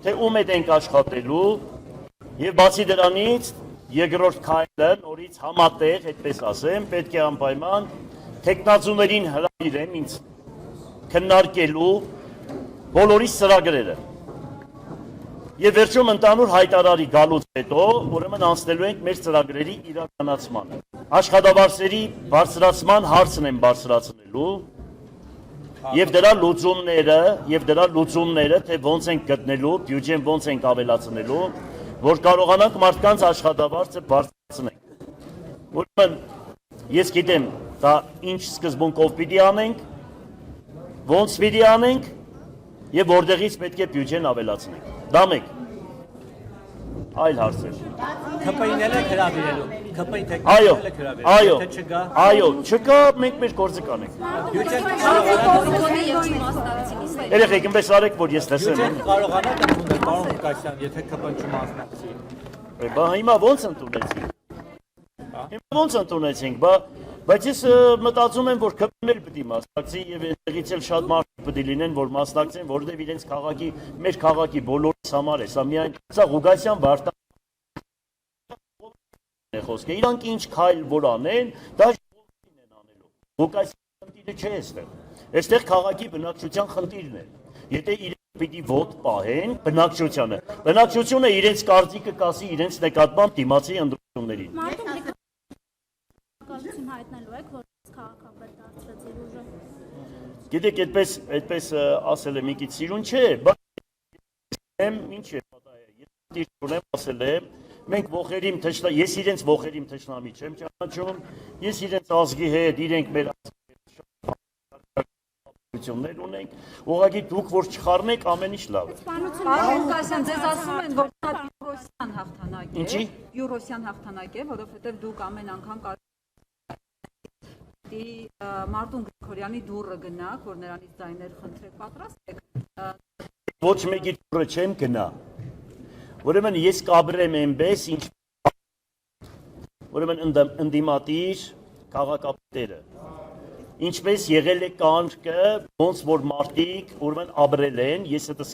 թե ում հետ ենք աշխատելու եւ բացի դրանից երկրորդ քայլը նորից համատեղ, այդպես ասեմ, պետք է անպայման տեխնացուներին հրավիրեմ ինձ քննարկելու բոլորի ծրագրերը։ Եվ վերջում ընդհանուր հայտարարի գալուց հետո, ուրեմն անցնելու ենք մեր ծրագրերի իրականացմանը։ Աշխատավարձերի բարձրացման հարցն եմ բարձրացնելու եւ դրա լուծումները, թե ոնց ենք գտնելու, բյուջեն ոնց ենք ավելացնելու, որ կարողանանք մարդկանց աշխատավարձը բարձրացնենք։ Ուրեմն ես գիտեմ, դա ինչ սկզբունքով պիտի անենք, ոնց պիտի անենք եւ որտեղից պետք է բյուջեն ավելացնենք։ Դա մեկ։ Այլ հարցեր։ ՔՊԻ-ն եք հրավիրելու։ ՔՊԻ Այո, այո, չկա։ այո, չկա, մենք մեր գործը կանենք։ Երեխեք, ինպես արեք, որ ես լսեմ։ Կարողանաք ընդունել, պարոն Ղուկասյան, եթե ՔՊԻ-ն չմասնակցի։ Բա հիմա ոնց ընդունեցինք։ Հիմա ոնց ընդունեցինք, բայց ես մտածում եմ, որ ՔՊԻ-ն էլ պիտի մասնակցի եւ այնտեղից էլ շատ մարդիկ պիտի լինեն, որ մասնակցեն, որովհետեւ իրենց քաղաքի, մեր քաղաքի բոլորիս համար է, սա միայն սա Ղուկասյան Վարդան է խոսքը։ Իրանք ինչ քայլ որ անեն, դա ժողովրդին են անելու։ Ղուկասյան խնդիրը չէ այստեղ։ Այստեղ քաղաքի բնակչության խնդիրն է։ Եթե իրենք պիտի ոտ պահեն բնակչությունը իրենց կարծիքը կասի իրենց նկատմամբ դիմացի ընտրություններին։ Հայտնելու եք, որ քաղաքապետ դարձրեց իր ուժը։ Գիտեք, այդպես ասել եմ, մի քիչ սիրուն չէ, բայց ինչ է պատահել։ Ես ունեմ ասել եմ, մենք ողերիմ թշնամի, ես իրենց ողերիմ թշնամի չեմ ճանաչում, ես իրենց ազգի հետ, իրենք մեր ազգություններ ունենք, ուղղակի դուք որ չխառնեք, ամեն ինչ լավ է։ Պարոն Ղուկասյան, ձեզ ասում են, որ դա Յուրոսյան հաղթանակ է։ Ինչի՞։ Յուրոսյան հաղթանակ է, որովհետև դուք ամեն անգամ Մարտուն Գրիգորյանի դուռը գնաք, որ նրանից ձայներ խնդրեք, պատրաստ եք։ Ոչ մեկի դուռը չեմ գնա։ Ուրեմն ես կաբրեմ այնպես, ինչ ուրեմն ընդդիմադիր քաղաքապետերը։ Ինչպես եղել է կարգը, ոնց որ մարդիկ ուրեմն ապրել են, ես դա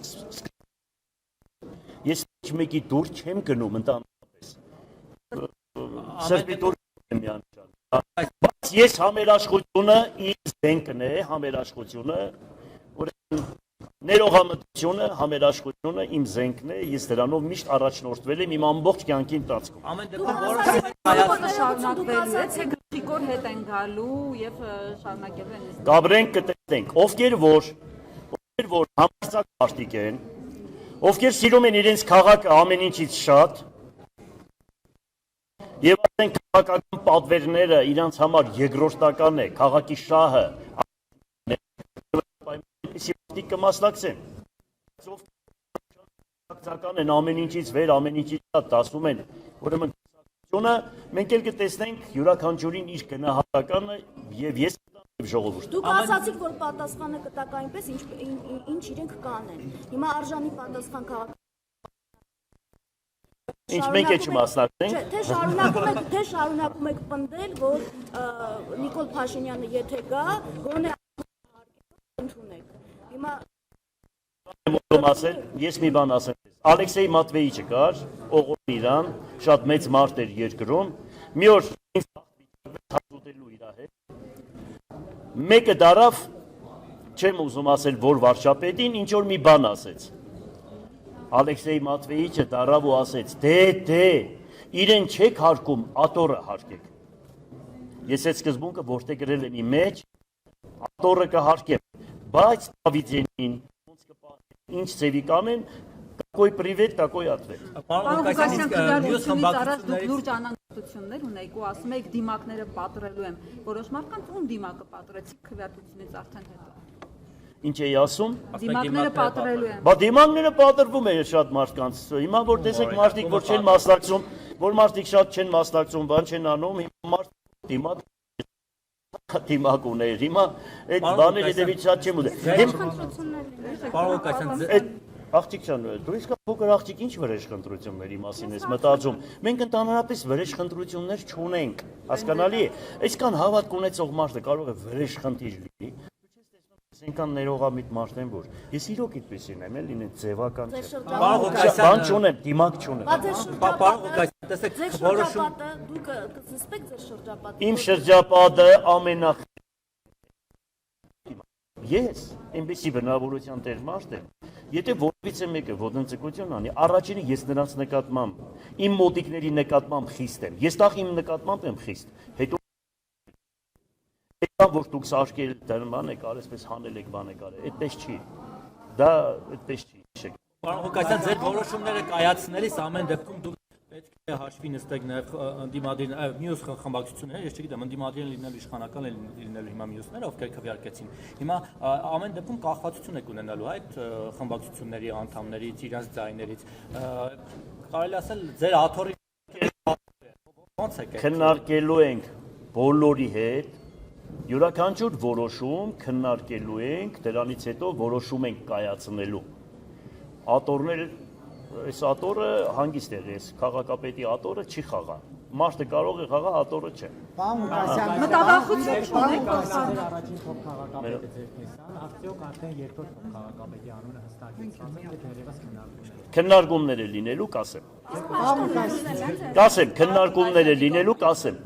ես ոչ մեկի դուռ չեմ գնում ընդհանրապես։ Սրբի դուռ եմ միանշան։ Բայց ես համերաշխությունը ինձ զենքն է, համերաշխությունը, ուրեմն ներողամտությունը, համերաշխությունը իմ զենքն է, ես դրանով միշտ առաջնորդվել եմ իմ ամբողջ կյանքի ընթացքում։ Ամեն դեպքում որոշ շարունակվելու է, թե Գրիգոր հետ են գալու եւ շարունակելու են։ Կաբրենք կտեսնենք, ովքեր որ համարձակ մարդիկ են, ովքեր սիրում են իրենց քաղաքը ամեն ինչից շատ, եւ ասենք քաղաքական պատվերները իրանց համար երկրորդական է, քաղաքի շահը կմասնակցեն։ Քաղաքական են ամեն ինչից վեր, ամեն ինչից շատ ասում են, ուրեմն մենք էլ կտեսնենք յուրաքանչյուրին իր գնահատականը եւ ես եւ ժողովուրդը։ Դուք ասացիք, որ պատասխանը կտակ այնպես, ինչ իրենք կանեն։ Հիմա արժանի պատասխան քաղաք Ինչ մենք է չմասնակցենք։ Թե շարունակում եք պնդել, որ Նիկոլ Փաշինյանը եթե գա, գոնե ընդունեք։ Հիմա ես մի բան ասեմ։ Ալեքսեյ Մատվեիչը կար, օղոն իրան, շատ մեծ մարդ էր երկրում։ Մի օր ինձ հազուտելու իր հետ։ Մեկը դարավ, չեմ ուզում ասել, որ վարչապետին ինչ որ մի բան ասեց։ Ալեքսեյ Մատվեիչը դարավ ու ասեց. դե, իրեն չեք հարկում, ատորը հարկեք։ Ես այդ սկզբունքը որտեղ գրել եմ իմ մեջ, ատորը կհարկեմ, բայց Դավիթյանին ոնց կպահեն, ինչ ձևի կանեն, какой привет, такой ответ։ Պարոն Ղուկասյան, քրեալությունից առաջ դուք լուրջ անհանգստություններ ունեիք ու ասում եք դիմակները պատռելու եմ։ Որոշ մարդկանց ում դիմակը պատռեցիք քրեալությունից արդեն հետո։ Ինչ էի ասում։ Դիմակները պատռելու են։ Բա դիմակները պատրվում է շատ մարդկանց։ Հիմա որ տեսեք մարդիկ որ չեն մասնակցում, որ մարդիկ շատ չեն մասնակցում, բան չեն անում, հիմա մարդ դիմակ ուներ։ Հիմա այդ բաները դեպից շատ չեմ ուզում։ Պարոն Ղուկասյան, Աղջիկ ջան, դու իսկ փոքր աղջիկ ինչ վրեժ խնդրությունների մասին ես մտածում։ Մենք ընդհանրապես վրեժ խնդրություններ չունենք, հասկանալի է։ Այսքան հավատք ունեցող մարդը կարող է վրեժ խնդիր լինի։ Ինքան ներողամիտ մարդ եմ, որ ես իրոք այդպեսին եմ, էլի ինձ ձևական Ձեր չէ։ Պարոն Ղուկասյան, Բան չունեմ, դիմակ չունեմ։ Բա ձեր Պարոն Ղուկասյան, շրջապատը, տեսեք, ձեր որոշում շրջապատը, դուք կզսպեք ձեր շրջապատը։ Իմ շրջապատը ամենախ Ես այնպեսի բնավորության տեր մարդ եմ, եթե որևիցե մեկը ոտնձգություն անի, առաջինը ես նրանց նկատմամբ, իմ մոտիկների նկատմամբ խիստ եմ։ Ես նախ իմ նկատմամբ եմ խիստ, հետո Այդքան որ դուք սարքել դրման եք, արեցպես հանել եք, բան եք արել, այդպես չի։ Դա այդպես չի։ Պարոն Ղուկասյան, ձեր որոշումները կայացնելիս ամեն դեպքում դուք պետք է հաշվի նստեք նաև ընդդիմադիր մյուս խմբակցությունները, ես չգիտեմ, ընդդիմադիր լինելու իշխանական լինելու հիմա մյուսները, ովքեր քվեարկեցին։ Հիմա ամեն դեպքում կախվածություն եք ունենալու այդ խմբակցությունների անդամներից, իրենց ձայներից։ Կարելի ասել ձեր աթոռի ո՞նց եք։ Քննարկելու ենք բոլորի հետ, յուրաքանչյուր որոշում քննարկելու ենք, դրանից հետո որոշում ենք կայացնելու։ Աթոռն էլ Այս աթոռը հանգիստ է, ես քաղաքապետի աթոռը չի խաղա։ Մարդը կարող է խաղա, աթոռը չէ։ Պարոն Ղուկասյան, Մտավախություն չունեք, առաջին փոփ քաղաքապետը ձեր տեսան, արդյոք արդեն երկրորդ փոփ քաղաքապետի անունը հստակեցված է, թե դեռևս քննարկումներ է լինելու, կասեմ։ Կասեմ, քննարկումներ է լինելու, կասեմ։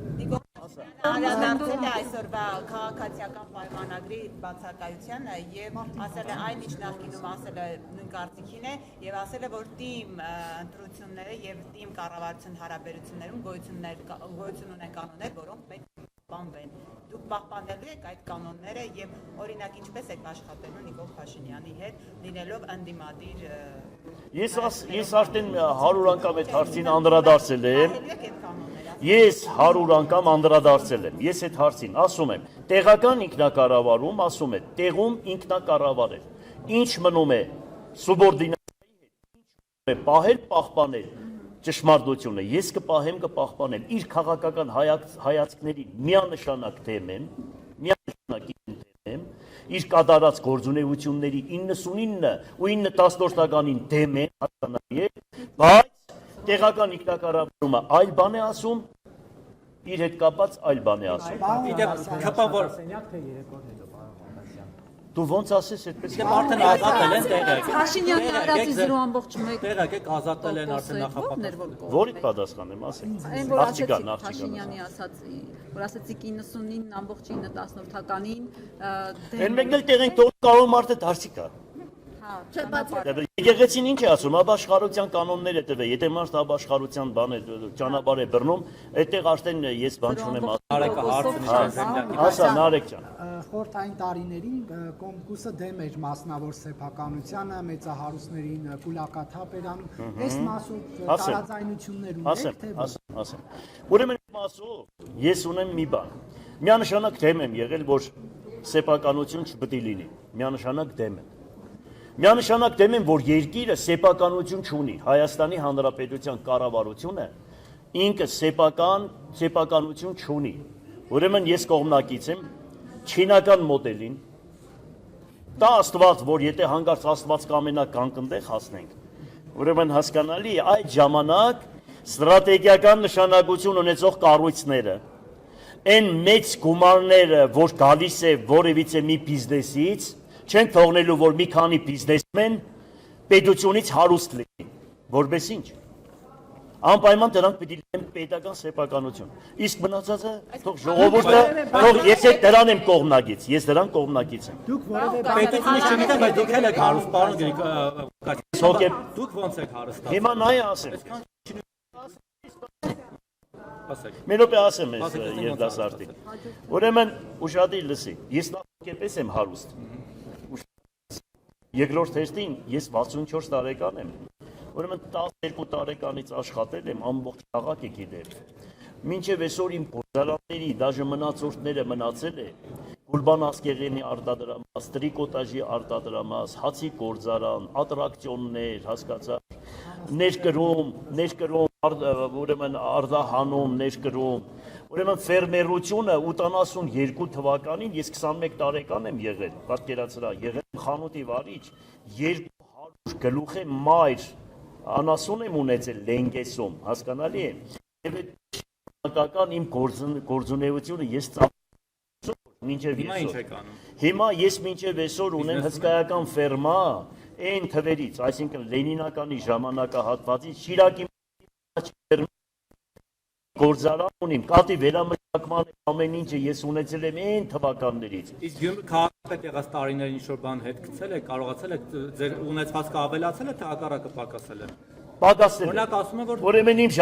Անդրադարձել է այսօրվա քաղաքացիական պայմանագրի բացակայությանը եւ ասել է այն ինչ նախկինում ասել է նույն կարծիքին է եւ ասել է որ թիմ ընտրությունները եւ թիմ կառավարություն հարաբերություններում գոյություն ունեն կանոններ, որոնք պետք է պահպանվեն։ Դուք պահպանելու եք այդ կանոնները եւ օրինակ ինչպես եք աշխատելու Նիկոլ Փաշինյանի հետ լինելով ընդդիմադիր Ես արդեն 100 անգամ այդ հարցին անդրադարձել եմ։ Ես 100 անգամ անդրադարձել եմ։ Ես այդ հարցին ասում եմ, տեղական ինքնակառավարում ասում է, տեղում ինքնակառավարել։ Ինչ մնում է սուբորդինացիայի հետ, ինչ մնում է պահել, պահպանել ճշմարտությունը։ Ես կպահեմ, կպահպանեմ իր քաղաքական հայացքների միանշանակ դեմ եմ, միանշանակ դեմ եմ, իր կատարած գործունեությունների 99 ու 9/10-ականին դեմ են, հասկանալի է, բայց տեղական ինքնակառավարումը այլ բան է ասում, իր հետ կապած այլ բան է ասում։ Դու ոնց ասես այդպես։ Արդեն ազատել են տեղը։ Փաշինյանի արածի 0.1 Տեղը եք ազատել են արդեն նախապատրաստվել։ Որի պատասխանեմ, ասեմ։ Այն որ ասեցիք Աղջիկան, Փաշինյանի ասած, որ ասեցիք 99.9/10-ականին Են մեկն էլ տեղ ենք թող կարող մարդը դարձի կա։ Չէ, բայց Եկեղեցին ինչ է ասում, ապաշխարության կանոններ է տվել, եթե մարդ ապաշխարության բան է ճանապարհ է բռնում, այդտեղ արդեն ես բան չունեմ Արեկը հարցնի զենյակի։ ասա Նարեկ ջան։ խորհրդային տարիներին կոմկուսը դեմ էր մասնավոր սեփականությանը, մեծահարուստներին կուլակաթափ էր անում։ Այս մասով տարաձայնություններ ունեք, թե ասեմ։ Ուրեմն մասով ես ունեմ մի բան։ Միանշանակ դեմ եմ եղել, որ սեփականություն չպետք է լինի։ Միանշանակ դեմ եմ։ Միանշանակ դեմ եմ, որ երկիրը սեփականություն չունի։ Հայաստանի Հանրապետության կառավարությունը ինքը սեփականություն չունի։ Ուրեմն ես կողմնակից եմ չինական մոդելին։ Դա Աստված, որ եթե հանգարց Աստված կամենա կանգնտեղ հասնենք։ Ուրեմն հասկանալի է այդ ժամանակ ստրատեգիական նշանակություն ունեցող կառույցները այն մեծ գումարները, որ գալիս է որևիցե մի բիզնեսից, չեն թողնելու, որ մի քանի բիզնեսմեն պետությունից հարուստ լինի, որպես ինչ։ Անպայման դրանք պետք է լինեն պետական սեփականություն։ Իսկ մնացածը թող ժողովուրդը, թող ես դրան եմ կողմնակից, ես դրան կողմնակից եմ։ դուք որևէ Պետությունից չգիտեմ, բայց դուք էլ եք հարուստ, պարոն Գրիգորյան։ Դուք ոնց եք հարստացել։ Հիմա նայ ասեմ։ Ասեք։ Մի րոպե ասեմ ես երդասարտին։ Ուրեմն ուշադիր լսի, ես նախկեպես եմ հարուստ։ Երկրորդ հերթին ես 64 տարեկան եմ։ Ուրեմն 12 տարեկանից աշխատել եմ ամբողջ քաղաքը գիտեմ։ Մինչև այսօր իմ գործարանների դաժե մնացորդները մնացել է Գուլբան Ասկեղյանի արտադրամաս, տրիկոտաժի արտադրամաս, հացի գործարան, ատրակցիոններ, հասկացա, ներկրում, ուրեմն արտահանում, ներկրում, ուրեմն ֆերմերությունը 82 թվականին ես 21 տարեկան եմ եղել, պատկերացրա, եղել եմ խանութի վարիչ, 200 գլուխ մայր անասուն եմ ունեցել Լենգեսում, հասկանալի է, եւ այդ իմ գործունեությունը ես մինչև Հիմա ինչ այսօր։ եք անում։ Հիմա ես մինչև այսօր ունեմ հսկայական ֆերմա այն թվերից, այսինքն Լենինականի ժամանակահատվածից Շիրակի գործարան ունիմ, կատի վերամշակման ամեն ինչը ես ունեցել եմ այն թվականներից։ Իսկ Գյումրի քաղաքապետ եղած տարիներին ինչ-որ բան հետ գցել եք, կարողացել եք ձեր ունեցվածքը ավելացել է, թե հակառակը պակասել է։ Պակասել է։ Օրինակ ասում են, որ Ուրեմն իմ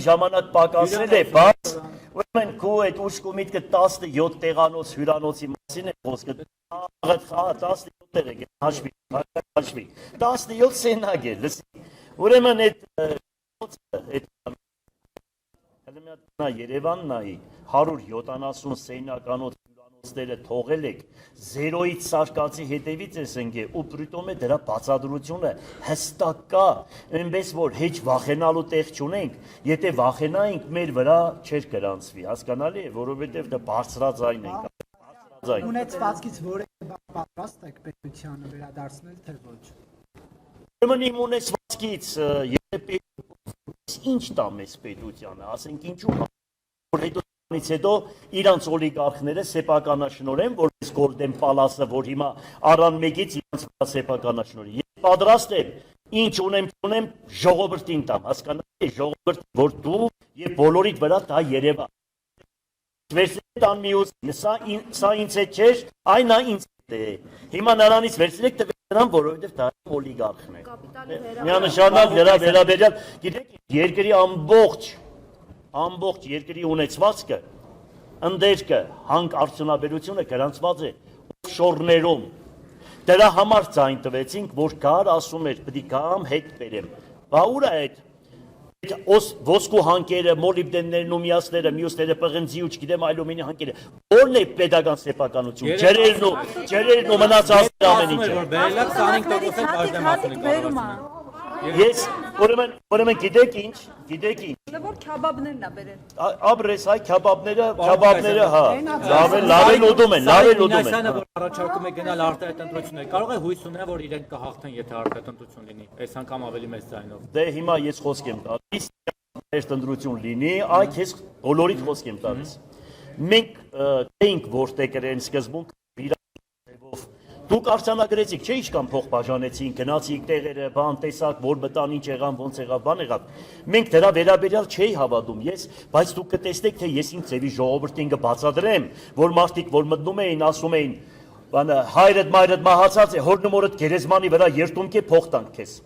ժամանակ պակասել է, բայց ուրեմն քո այդ ուշք ու միտքը 17 տեղանոց հյուրանոցի մասին է խոսքը։ 17 տեղ է, հաշվի, 17 սենյակ է, լսի։ Ուրեմն այդ նա Երևանն նայի 170 սենյականոց հյուրանոցները թողել եք 0-ից սարկածի հետևից ես ընկե ու պրիտոմ է դրա բացատրությունը հստակ կա այնպես որ հեչ վախենալու տեղ չունենք եթե վախենայինք մեր վրա չէր գրանցվի հասկանալի է որովհետև դա բարձրաձայն ենք բարձրաձայն Ունեցվածքից որևէ պատրաստ եք պետությանը վերադարձնել թե ոչ։ Ուրեմն իմ ունեցվածքից եթե ինչ տա մեզ պետությանը, ասենք ինչու որ հետո իրանց օլիգարխները սեփականաշնորեն որպես Golden Palace-ը որ հիմա առան մեկից իրանց սեփականաշնորի։ Ես պատրաստ եմ ինչ ունեմ ժողովրդին տամ, հասկանալի է ժողովուրդ որ դու եւ բոլորիդ վրա դա Երևան։ Վերցրեք մյուս սա ինձ է չէ, այն նա ինձ է։ Հիմա նրանից վերցրեք տվեք որովհետև դա օլիգարխն է։ Միանշանակ դրա վերաբերյալ, գիտեք, երկրի ամբողջ երկրի ունեցվածքը, ընդերքը, հանք արդյունաբերությունը գրանցված է օֆշորներում։ Դրա համար ձայն տվեցինք, որ կար ասում էր, պետք է գամ հետ բերեմ։ Բա ուր է այդ ոսկու հանքերը, մոլիբդեններն ու միասները, մյուսները պղնձի ու չգիտեմ այլումինի հանքերը, որն է պետական սեփականություն, ջրերն ու մնացածները ամեն ինչը։ որ բերելակ 25% բաժնեմացնել կարող Ես ուրեմն գիտեք ինչ, Որ քյաբաբներն է բերել։ Աբրես այ քյաբաբները, հա, լավ են ուդում են։ Այսանը որ առաջարկում է գնալ արտահայտ ընտրություններ, կարող է հույս ունենալ, որ իրենք կհաղթեն, եթե արտահայտ ընտրություն լինի, այս անգամ ավելի մեծ ձայնով։ Դե հիմա ես խոսք եմ տալիս, արտահայտ ընտրություն լինի, այ քեզ բոլորիդ խոսք եմ տալիս։ Մենք էինք որտեղ կրեն սկզբունք Դուք արձանագրեցիք, չէ՞ ինչքան փող բաժանեցին, գնացիք տեղերը, բան տեսակ, որ մտան, ինչ եղան, ոնց եղավ, բան եղավ։ Մենք դրա վերաբերյալ չէի հավատում ես, բայց դուք կտեսնեք, թե ես ինչ ձևի ժողովրդին կբացատրեմ, որ մարդիկ, որ մտնում էին, ասում էին, բանը հայրդ մայրդ մահացած է, հորն ու մորդ գերեզմանի վրա երտումք է փող տանք քեզ։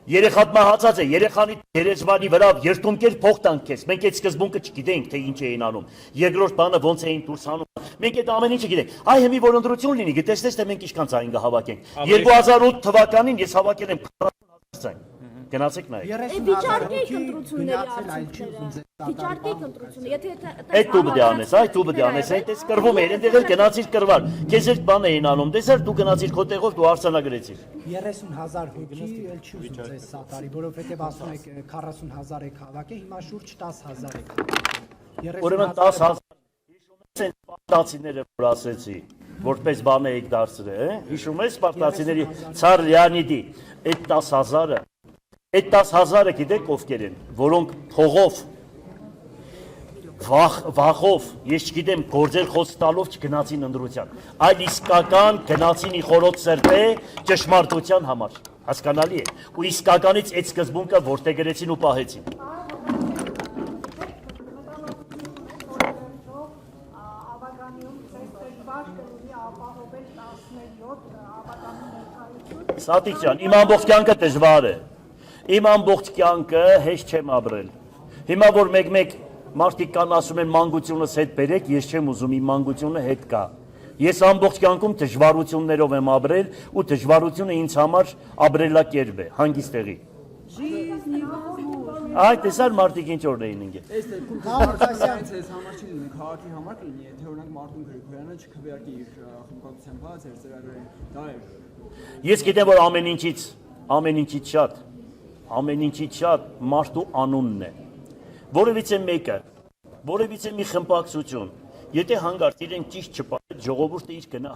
Երեխատ մահացած է, երեխանի գերեզմանի վրա երտումքեր փող տանք քեզ։ Մենք այդ սկզբունքը չգիտենք, թե ինչ էին անում։ Երկրորդ բանը ոնց էին դուրս անում։ Մենք այդ ամեն ինչը գիտենք։ Այ հիմի որ ընտրություն լինի, գտեսնես թե մենք ինչքան ցային կհավաքենք։ 2008 թվականին ես հավաքել եմ 40,000 ցայն։ Գնացեք նայեք։ Վիճարկեք ընտրությունների արդյունքները։ Վիճարկեք ընտրությունը, եթե Այդ դու պետք է անես, այ դու պետք է անես, այդպես կռվում էր, այնտեղ էլ գնացիր կռվար։ Քեզ էլ բան էին անում, տեսար դու գնացիր քո տեղով դու արձանագրեցիր։ 30,000 հոգի էլ չի ուզում ձեզ սատարի, որովհետև ասում եք 40,000 եք հավաքել, հիմա շուրջ 10,000 եք հավաքել։ Ուրեմն 10,000 հիշում ես սպարտացիները որ ասեցի, որպես բան եք դարձրել, հիշում ես սպարտացիների Ցար Լեոնիդի այդ 10,000-ը Այդ 10,000-ը գիտեք ովքեր են, որոնք փողով, վախով, ես չգիտեմ, գործեր խոսք տալով չգնացին ընտրության, այլ իսկական գնացին իխորոտ սրտե ճշմարտության համար, հասկանալի է, ու իսկականից այդ սկզբունքը որտեղ գրեցին ու պահեցին։ Սատիկ ջան, իմ ամբողջ կյանքը դժվար է։ Իմ ամբողջ կյանքը հեշտ չեմ ապրել։ Հիմա որ մեկ մարդիկ կան ասում են մանկությունս հետ բերեք, ես չեմ ուզում իմ մանկությունը հետ գա։ Ես ամբողջ կյանքում դժվարություններով եմ ապրել ու դժվարությունը ինձ համար ապրելակերպ է, հանգիստեղի։ Այ տեսար մարդիկ ինչ որ էին ինգե։ Այս դեպքում քաղաքացիանց այս համար չի լինի, քաղաքի համար կլինի, եթե օրինակ Մարտուն Գրիգորյանը չքվեարկի իր խմբակցության բաց էր ծրագրերին, դա է։ Ես գիտեմ որ ամեն ինչից շատ մարդու անունն է։ Որևիցե մի խմբակցություն, եթե հանգարց իրեն ճիշտ չպահել, ժողովուրդը իր գնա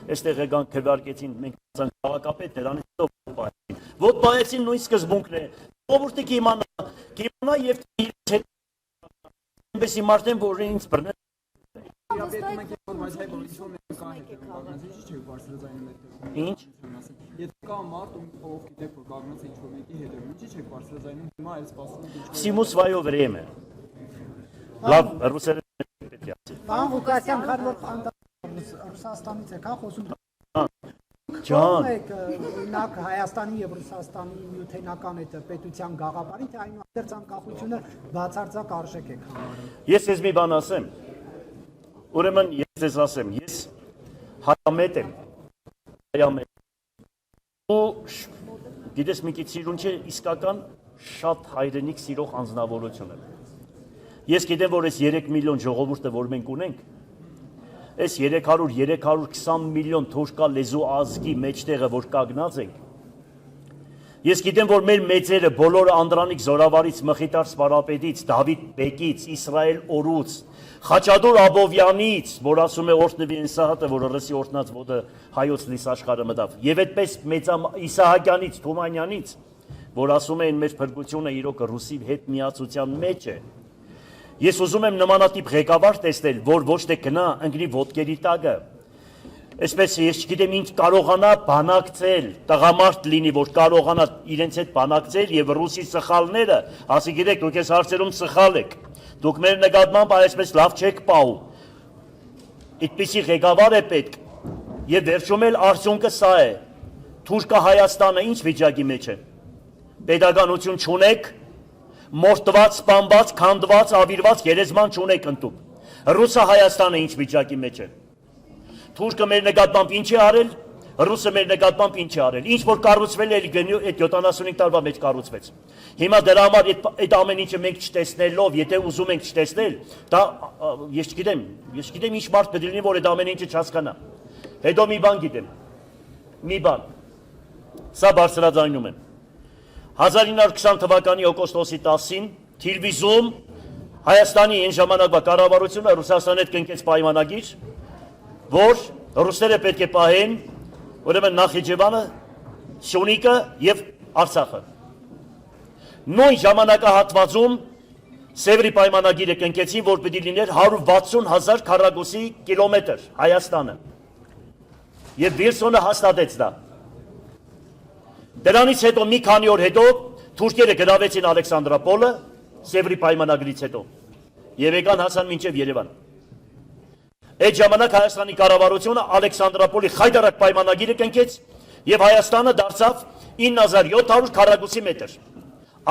Այստեղ եկան քվեարկեցին, մենք ասանք քաղաքապետ դրանից հետո պահեցին։ Ոտ պահեցին նույն սկզբունքն է։ Ժողովուրդը կիմանա եւ այնպեսի մարդ են, որ ինձ բռնել Ինչ։ Եթե կա մարդ, ով գիտեք, որ կանգնած է ինչ-որ մեկի հետևում, ինչի՞ չեք բարձրացնում, հիմա այլ սպասում եք ինչ-որ։ Всему свое время. Լավ, ռուսերեն պետք է ասի։ Պարոն Ղուկասյան, քան որ Ռուսաստանից եք, հա, խոսում Ջան, օրինակ Հայաստանի եւ Ռուսաստանի միութենական այդ պետության գաղափարին, թե այնուհետև անկախությունը բացարձակ արժեք եք համարում։ ես ես մի բան ասեմ։ Ուրեմն ես ձեզ ասեմ, ես հայամետ եմ։ Հայամետ։ Ու գիտես մի քիչ սիրուն չէ, իսկական շատ հայրենիք սիրող անձնավորություն եմ։ Ես գիտեմ, որ այս 3 միլիոն ժողովուրդը, որ մենք ունենք, այս 300-320 միլիոն թուրքա լեզու ազգի մեջտեղը, որ կանգնած ենք, ես գիտեմ, որ մեր մեծերը բոլորը Անդրանիկ Զորավարից, Մխիթար Սպարապետից, Դավիթ Բեկից, Իսրայել Օրուց, Խաչատուր Աբովյանից, որ ասում է օրհնվի Ինսահատը, որ ռսի օրհնած ոտը հայոց լիս աշխարհը մտավ, եւ այդպես Իսահակյանից, Թումանյանից, որ ասում են մեր փրկությունը իրոք ռուսի հետ միացության մեջ է։ Ես ուզում եմ նմանատիպ ղեկավար տեսնել, որ ոչ թե գնա ընկնի ոտքերի տակը։ Այսպես ես չգիտեմ ինչ կարողանա բանակցել, տղամարդ լինի, որ կարողանա իրենց հետ բանակցել եւ ռուսի սխալները, ասի գիտեք, դուք ես հարցերում սխալ եք։ Դուք մեր նկատմամբ այսպես լավ չեք պահում։ Այդպիսի ղեկավար է պետք։ Եվ վերջում էլ արդյունքը սա է։ Թուրքա Հայաստանը ինչ վիճակի մեջ է։ Պետականություն չունեք, մորտված, սպանված, քանդված, ավիրված գերեզման չունեք ընդդուք։ Ռուսը Հայաստանը ինչ վիճակի մեջ է։ Թուրքը մեր նկատմամբ ինչ է արել, ռուսը մեր նկատմամբ ինչ է արել։ Ինչ որ կառուցվել է այդ 75 տարվա մեջ կառուցվեց։ Հիմա դրա համար այդ ամեն ինչը մենք չտեսնելով, եթե ուզում ենք չտեսնել, դա ես չգիտեմ ինչ մարդ պետք է լինի, որ այդ ամեն ինչը չհասկանա։ Հետո մի բան գիտեմ։ Մի բան։ Սա բարձրաձայնում եմ։ 1920 թվականի օգոստոսի 10-ին Թիլվիզում Հայաստանի այն ժամանակվա կառավարությունը Ռուսաստանի հետ կնքեց պայմանագիր, որ ռուսները պետք է պահեն ուրեմն Նախիջևանը, Սյունիքը եւ Արցախը։ Նույն ժամանակահատվածում Սևրի պայմանագիրը կնքեցին, որ պետք է լիներ 160,000 քառակուսի կիլոմետր Հայաստանը։ Եվ Վիլսոնը հաստատեց դա։ Դրանից հետո մի քանի օր հետո թուրքերը գրավեցին Ալեքսանդրապոլը Սևրի պայմանագրից հետո եւ եկան հասան մինչեւ Երևան։ Այդ ժամանակ Հայաստանի կառավարությունը Ալեքսանդրապոլի խայտարակ պայմանագիրը կնքեց եւ Հայաստանը դարձավ 9700 քառակուսի մետր։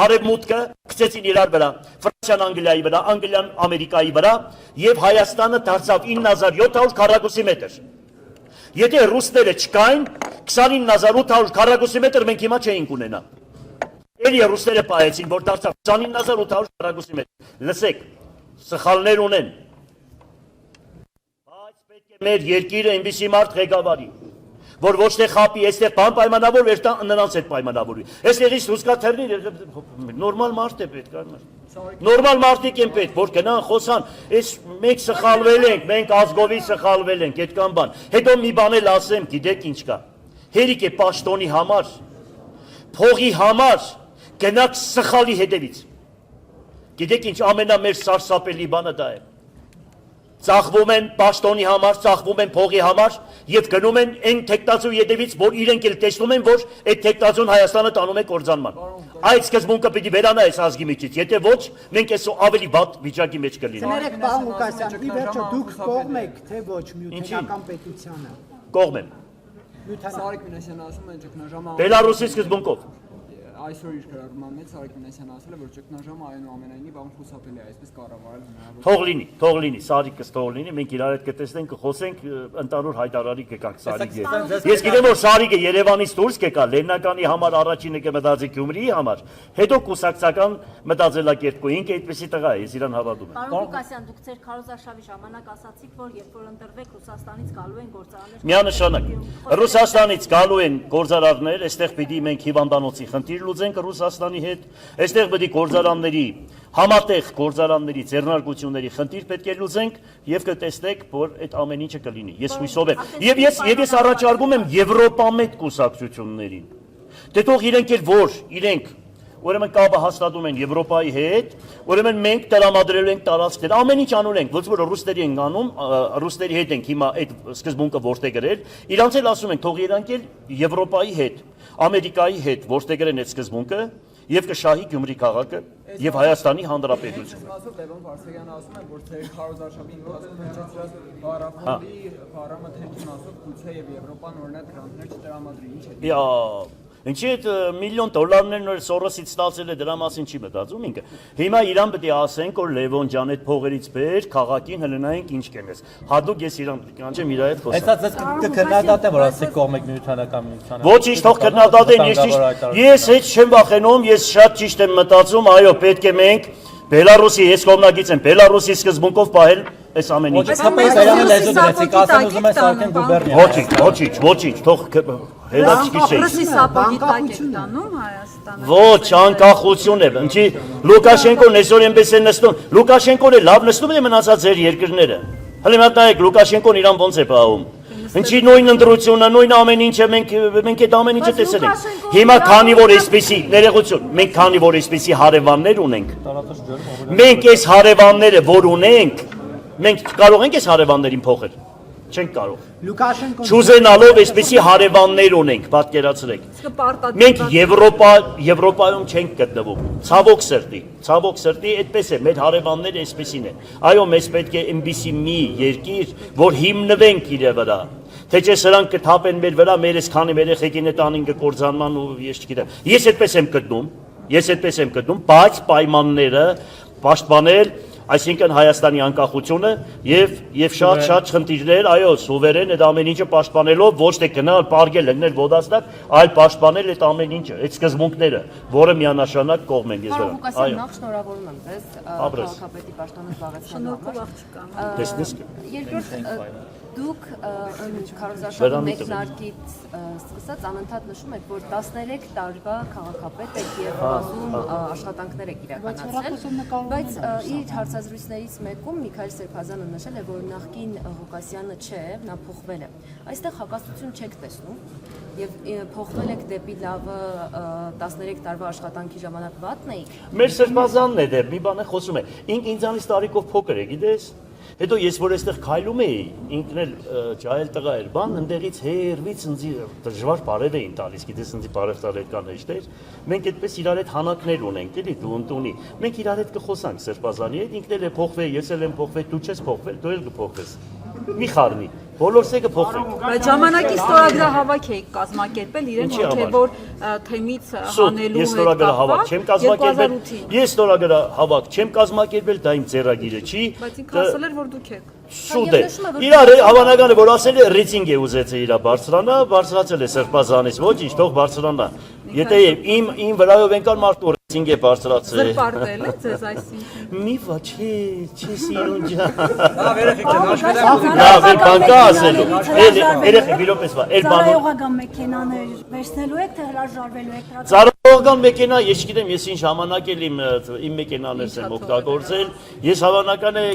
Արևմուտքը գցեցին իրար վրա, Ֆրանսիան Անգլիայի վրա, Անգլիան Ամերիկայի վրա եւ Հայաստանը դարձավ 9700 քառակուսի մետր։ Եթե ռուսները չկային 29800 քառակուսի մետր մենք հիմա չէինք ունենա։ Էլի ռուսները պահեցին, որ դարձավ 29800 քառակուսի մետր։ Լսեք, սխալներ ունեն։ Բայց պետք է մեր երկիրը այնպիսի մարդ ղեկավարի, որ ոչ թե խապի, այստեղ բան պայմանավոր, նրանց հետ պայմանավորի։ Այստեղից հուսկաթերնի նորմալ մարդ է պետք, նորմալ մարդիկ են պետք, որ գնան խոսան, այս մենք սխալվել ենք, մենք ազգովի սխալվել ենք, այդ կան բան։ Հետո մի բան էլ ասեմ, գիտեք ինչ կա։ Հերիք է պաշտոնի համար, փողի համար գնաք սխալի հետևից։ Գիտեք ինչ ամենամեծ սարսափելի բանը դա է։ Ծախվում են պաշտոնի համար, ծախվում են փողի համար եւ գնում են այն թեկտածու ետևից, որ իրենք էլ տեսնում են, որ այդ թեկտածուն Հայաստանը տանում է կործանման։ Այդ սկզբունքը պիտի վերանա այս ազգի միջից, եթե ոչ, մենք այս ավելի վատ վիճակի մեջ կլինենք։ Ցերեկ պարոն Ղուկասյան, ի վերջո դուք կողմ եք, թե ոչ միութենական պետությանը։ Կողմ եմ։ Սարիկ Մինասյանը ասում է ճգնաժամը Բելարուսի սկզբունքով։ այսօր իր գրառման մեջ Սարիկ Մինասյանը ասել է, որ ճգնաժամը այնուամենայնիվ անխուսափելի է, այսպես կառավարել հնարավոր։ Թող լինի, Սարիկս թող լինի, մենք իրար հետ կտեսնենք, կխոսենք, ընդհանուր հայտարարի կգանք Սարիկի հետ։ Ես գիտեմ, որ Սարիկը Երևանից դուրս կեկա, Լեննականի համար առաջինը կմտածի Գյումրիի համար, հետո կուսակցական մտածելակերպ կա, ինքը այդպեսի տղա է, ես իրան հավատում եմ։ Պարոն Ղուկասյան, դուք ձեր քարոզարշավի ժամանակ ասացիք, որ երբ որ ընտրվեք Ռուսաստանից գալու են գործարաններ։ Միանշանակ Ռուսաստանից գալու են գործարարներ, այստեղ պիտի մենք հիվանդանոցի խնդիր լուծենք Ռուսաստանի հետ, այստեղ պետք է գործարանների, համատեղ գործարանների ձեռնարկությունների խնդիր պետք է լուծենք եւ կտեսնեք, որ այդ ամեն ինչը կլինի։ Ես հույսով եմ։ Եվ ես առաջարկում եմ Եվրոպամետ կուսակցություններին։ Դե թող իրենք էլ որ իրենք ուրեմն կապը հաստատում են Եվրոպայի հետ, ուրեմն մենք տրամադրելու ենք տարածքներ, ամեն ինչ անում ենք, ոչ որ ռուսների ենք անում, ռուսների հետ ենք հիմա այդ սկզբունքը որտեղ գրել, իրանց էլ ասում ենք թող իրանք էլ Եվրոպայի հետ, Ամերիկայի հետ որտեղ գրեն այդ սկզբունքը եւ կշահի Գյումրի քաղաքը եւ Հայաստանի Հանրապետությունը։ Մասով Լևոն Վարդանյանը ասում է, որ ձեր քարոզարշավի ընթացքում հնչեցրած Բարախոնդի պարամետրի մասով գուցե եւ Եվրոպան օրինակ գրանտներ չտրամադրի, ինչ է։ Ինչի՞ այդ միլիոն դոլարներն որ Սորոսից ստացել է դրա մասին չի մտածում ինքը։ Հիմա իրան պետք է ասենք, որ Լևոն ջան այդ փողերից բեր, քաղաքին հլնայինք ինչ կենես։ Հատուկ ես իրան կանչեմ իր հետ խոսեմ։ Հեսա կքննադատեմ, որ ասեք կողմեք միութանական միությանը։ Ոչինչ, թող քննադատեն, ես հետ չեմ վախենում, ես շատ ճիշտ եմ մտածում, այո, պետք է մենք Բելարուսի ես կողմնակից եմ, Բելարուսի սկզբունքով պահել այս ամեն ինչը։ Հայաստանը լեզու դրեցիք, ասեմ ուզում ես Սարգեն գուբերնիա։ Ոչինչ, թող հետաքրքիր չէ։ Ռուսի սապոգիտակ եք տանում Հայաստանը։ Ոչ, անկախություն է։ Ինչի Լուկաշենկոն այսօր այնպես է նստում։ Լուկաշենկոն է լավ նստում է մնացած ձեր երկրները։ Հələ մի հատ նայեք Լուկաշենկոն իրան ոնց է պահում։ Ինչի նույն ընտրությունը, նույն ամեն ինչը մենք այդ ամեն ինչը տեսել ենք։ Հիմա քանի որ այսպեսի ներողություն, մենք քանի որ այսպեսի հարևաններ ունենք։ Մենք այս հարևանները որ ունենք, մենք կարող ենք այս հարևաններին փոխել։ Չենք կարող։ Լուկաշենկոն Չուզենալով այսպեսի հարևաններ ունենք, պատկերացրեք։ Մենք Եվրոպայում չենք գտնվում։ Ցավոք սրտի, այդպես է, մեր հարևանները այսպեսին են։ Այո, մեզ պետք է այնպիսի մի երկիր, որ հիմնվենք իր վրա։ Թե չէ սրանք կթափեն մեր վրա, մեր այսքանի երեխեքին է տանին կկործանման ու ես չգիտեմ։ Ես այդպես եմ գտնում, բայց պայմանները պաշտպանել այսինքն Հայաստանի անկախությունը եւ շատ խնդիրներ, այո, սուվերեն այդ ամեն ինչը պաշտպանելով ոչ թե գնալ, պարգել, լգնել ոդաստակ, այլ պաշտպանել այդ ամեն ինչը, այդ սկզբունքները, որը միանշանակ կողմ են ես դրան։ Այո, նախ շնորհավորում եմ ձեզ քաղաքապետի պաշտոնը զբաղեցնելու համար։ Տեսնես։ Երկրորդ դուք քարոզարշավի մեկնարկից սկսած անընդհատ նշում եք, որ 13 տարվա քաղաքապետ եք եւ բազում աշխատանքներ եք իրականացրել, բայց իր հարցազրույցներից մեկում Միքայել Սերբազյանը նշել է, որ նախկին Ղուկասյանը չէ, նա փոխվել է։ Այստեղ հակասություն չեք տեսնում եւ փոխվել եք դեպի լավը 13 տարվա աշխատանքի ժամանակ վատն էիք։ Մեր Սերբազյանն է դե մի բան է խոսում է։ Ինձանից տարիքով փոքր է, գիտես։ Հետո ես որ այստեղ քայլում էի, ինքն էլ ջահել տղա էր, բան ընդեղից հերվից ինձ դժվար բարև էին տալիս, գիտես ինձ բարև տալ այդ կան հեշտեր։ Մենք այդպես իրար հետ հանակներ ունենք, էլի դու ընդունի։ Մենք իրար հետ կխոսանք Սերբազյանի հետ, ինքն էլ է փոխվել, ես էլ եմ փոխվել, դու չես փոխվել, դու էլ կփոխվես։ Մի խառնի։ Բոլորս է կփոխվենք։ Բայց ժամանակի ստորագրահավաք եք կազմակերպել իրեն հոգևոր թեմից հանելու հետ։ Ես ստորագրահավաք չեմ կազմակերպել։ Ես ստորագրահավաք չեմ կազմակերպել, դա իմ ձեռագիրը չի։ Բայց ինքը ասել էր, որ դուք եք։ Շուտ է։ Իրար հավանական է որ ասել է ռիցինգ է ուզեցել իրա բարձրանա, բարձրացել է Սերբազյանից, ոչինչ, թող բարձրանա։ Եթե իմ վրայով ենկան մարդու ռիցինգ է բարձրացել։ Զրպարտել է ձեզ այսինքն։ Մի վա չի սիրուն ջան։ Լավ երեխեք ջան, Լավ է բան կա ասելու։ Երեխեք վիրոպես բա, այդ բանը Ծառայողական մեքենաներ վերցնելու եք, թե հրաժարվելու եք դրանից։ Ծառայողական մեքենա, ես չգիտեմ, ես ինչ ժամանակ էլ իմ մեքենաներս եմ օգտագործել։ Ես հավանական է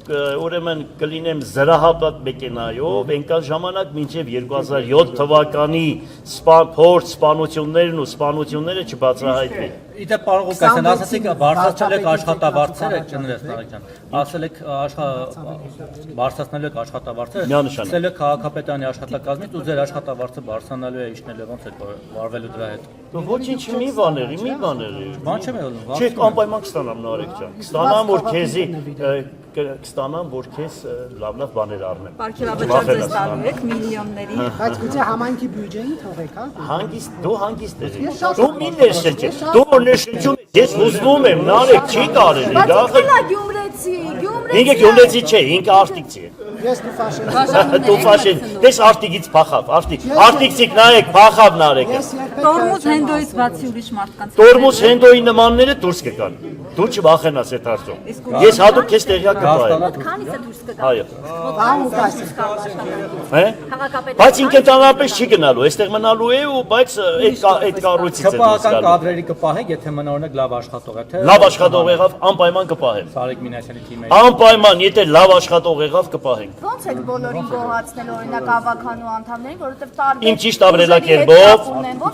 ուրեմն կլինեմ զրահապատ մեքենայով, այնքան ժամանակ մինչև 2007 թվականի սպանություններն ու սպանությունները չբացահայտվի։ Իդե պարոն Ղուկասյան, ասացիք բարձրացնել եք աշխատավարձերը, ջնրես Տարեջան։ Ասել եք բարձրացնել եք աշխատավարձերը, ասել եք քաղաքապետարանի աշխատակազմից ու ձեր աշխատավարձը բարձրանալու է իջնել, ոնց է վարվելու դրա հետ։ Ոչինչ մի բաների։ Բան չեմ ելնում։ Չէ, անպայման կստանամ Նարեկ ջան։ Կստանամ, որ քեզ լավ բաներ առնեմ։ Պարգևաբաճար ձեզ տալու եք միլիոնների։ բայց գուցե համայնքի բյուջեին թողեք, հա։ Դու հանգիստ ես։ Դու մի ներշնչես։ Դու ներշնչում ես։ Ես ուզվում եմ, Նարեկ չի կարելի։ Բայց ինքն է գյումրեցի, Ինքը գյումրեցի չէ, ինքը արտիկցի է։ Ես դու Դու ֆաշին։ Դες արտիկից փախավ, արտիկցիկ նայեք, փախավ Նարեկը։ Տորմուզ հենդոից բացի ուրիշ մարդկանց։ Տորմուզ հենդոյի նմանները դուրս կգան։ Դու չվախենաս այդ հարցում։ Ես հատուկ քեզ տեղյակ կտայեմ։ Քանից է դուրս կգա։ Այո։ Հա։ Բայց ինքնականապես չի գնալու, այստեղ մնալու է ու բայց այդ կառույցից է դուրս ԿՊԱ-ական գալու։ կադրերի կպահեք, եթե մնա օրինակ լավ աշխատող է, թե։ Լավ աշխատող եղավ, անպայման կպահեմ։ Սարեկ Մինասյան Հայաստանի թիմերի։ Անպայման, եթե լավ աշխատող եղավ կպահենք։ Ոնց եք բոլորին գոհացնել օրինակ ավականու անդամներին, որովհետև տարբեր Իմ ճիշտ ապրելակերպով,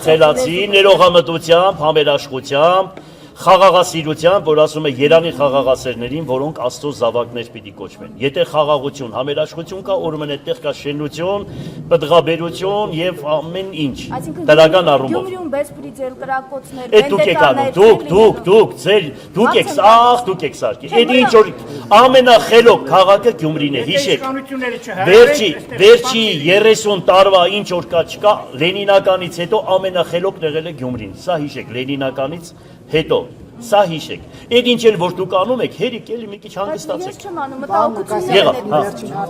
ցելացի, ներողամտությամբ, համերաշխությամբ, խաղաղասիրությամբ, որ ասում է Երանի խաղաղասերներին, որոնք Աստծո զավակներ պիտի կոչվեն։ Եթե խաղաղություն, համերաշխություն կա, ուրեմն այդտեղ կա շենություն, պտղաբերություն եւ ամեն ինչ դրական առումով։ Գյումրիում բեսպրիձեր, կրակոցներ, Այդ դուք եք անում, դուք եք սաղ, դուք եք սարքի։ Այդ ինչ որ ամենախելոք քաղաքը Գյումրին է, հիշեք։ Վերջի 30 տարվա ինչ որ կա չկա, Լենինականից հետո ամենախելոքն եղել է Գյումրին։ Սա հիշեք, Լենինականից հետո սա հիշեք։ Այդ ինչ էլ որ դուք անում եք, հերիք էլի մի քիչ հանգստացեք։ Ես չեմ անում, մտահոգություններ Եղավ,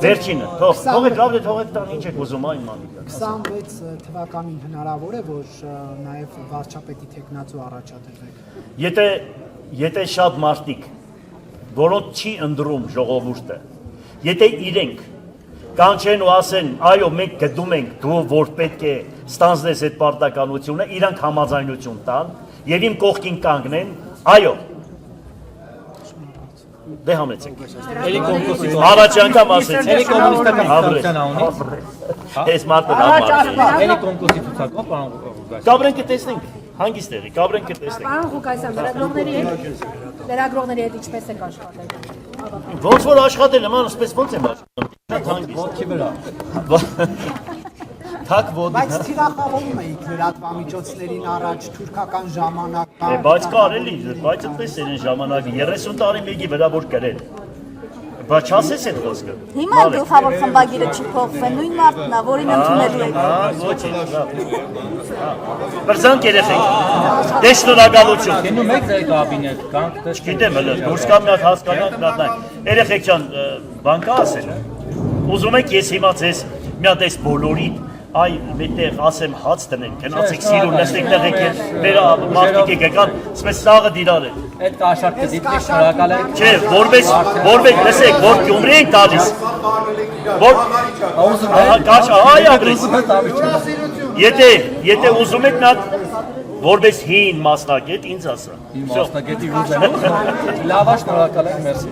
վերջինը, թողեք լավ դե թողեք տան ինչ եք ուզում այն մանիկա։ 26 թվականին հնարավոր է, որ նաև վարչապետի տեխնացու առաջադրվեք։ Եթե շատ մարդիկ, որոնց չի ընդրում ժողովուրդը, եթե իրենք կանչեն ու ասեն, այո, մենք գտնում ենք դու որ պետք է ստանձնես այդ պարտականությունը, իրանք համաձայնություն տան եւ իմ կողքին կանգնեն, այո։ Դե համեցեք։ Էլի կոնկուրսի Առաջ անգամ ասեցի։ Էլի կոմունիստական կուսակցության ունի։ Այս մարդը լավ մարդ է։ Էլի կոնկուրսի ցուցակով պարոն Ղուկասյան։ Կաբրեն կտեսնենք, հանգիստ եղի, կաբրեն կտեսնենք։ Պարոն Ղուկասյան, լրագրողների հետ ինչպես եք աշխատել։ Ոնց որ աշխատել եմ, ասես ոնց եմ աշխատում։ Շատ հանգիստ։ Ոտքի վրա։ Թակ ոդի։ Բայց թիրախավորում էիք լրատվամիջոցներին առաջ թուրքական ժամանակը։ Բայց կարելի, բայց այդպես էր այն ժամանակը 30 տարի մեկի վրա որ գրել։ Բայց չասես այդ խոսքը։ Հիմա գլխավոր խմբագիրը չի փոխվել, նույն մարդն է, որին ընդունելու եք։ Ոչինչ։ Բրզանք երեխեք։ Դե շնորհակալություն։ Գնում եք ձեր կաբինետ, կանք տեսեք։ Գիտեմ հələ, դուրս կամ մի հատ հասկանանք նա նայ։ Երեխեք ջան, բան կա ասել։ Ուզում եք ես հիմա ձեզ մի հատ այս բոլորին այ մետեղ ասեմ հաց տնենք, գնացեք սիրուն նստեք տեղեք եւ մեր մարդիկ եկան, ասես սաղը դիրար է։ Այդ կաշառքը դիտեք շնորհակալ եք։ Չէ, որպես լսեք, որ Գյումրի ենք տալիս։ Որ կաշ այ ագրես։ Եթե ուզում եք նա որպես հին մասնակետ ինձ ասա։ Մասնակետի ուզեմ։ Լավ, շնորհակալ եք, մերսի։